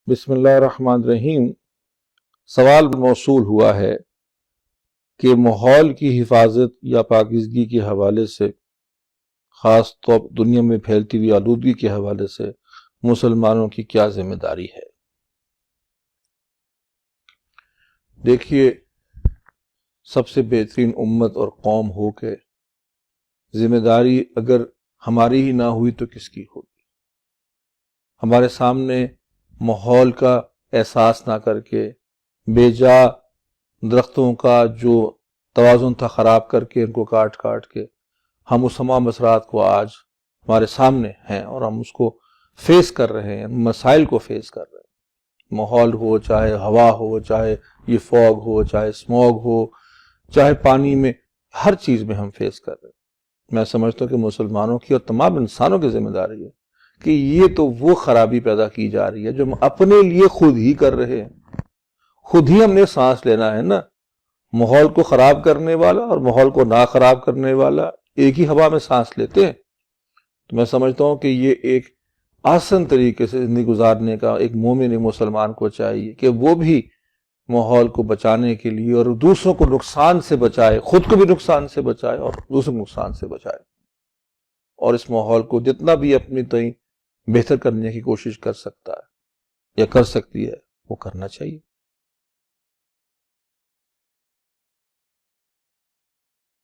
بسم اللہ الرحمن الرحیم۔ سوال موصول ہوا ہے کہ ماحول کی حفاظت یا پاکیزگی کے حوالے سے، خاص طور دنیا میں پھیلتی ہوئی آلودگی کے حوالے سے مسلمانوں کی کیا ذمہ داری ہے؟ دیکھیے، سب سے بہترین امت اور قوم ہو کے ذمہ داری اگر ہماری ہی نہ ہوئی تو کس کی ہوگی؟ ہمارے سامنے ماحول کا احساس نہ کر کے بے جا درختوں کا جو توازن تھا خراب کر کے ان کو کاٹ کے ہم اس تمام اثرات کو آج ہمارے سامنے ہیں اور ہم اس کو فیس کر رہے ہیں، مسائل کو فیس کر رہے ہیں۔ ماحول ہو، چاہے ہوا ہو، چاہے یہ فوگ ہو، چاہے اسموگ ہو، چاہے پانی میں، ہر چیز میں ہم فیس کر رہے ہیں۔ میں سمجھتا ہوں کہ مسلمانوں کی اور تمام انسانوں کی ذمہ داری ہے کہ یہ تو وہ خرابی پیدا کی جا رہی ہے جو ہم اپنے لیے خود ہی کر رہے ہیں۔ خود ہی ہم نے سانس لینا ہے نا۔ ماحول کو خراب کرنے والا اور ماحول کو نہ خراب کرنے والا ایک ہی ہوا میں سانس لیتے ہیں۔ تو میں سمجھتا ہوں کہ یہ ایک آسان طریقے سے زندگی گزارنے کا ایک مومن مسلمان کو چاہیے کہ وہ بھی ماحول کو بچانے کے لیے اور دوسروں کو نقصان سے بچائے، خود کو بھی نقصان سے بچائے اور دوسروں کو نقصان سے بچائے، اور اس ماحول کو جتنا بھی اپنی تئیں بہتر کرنے کی کوشش کر سکتا ہے یا کر سکتی ہے وہ کرنا چاہیے۔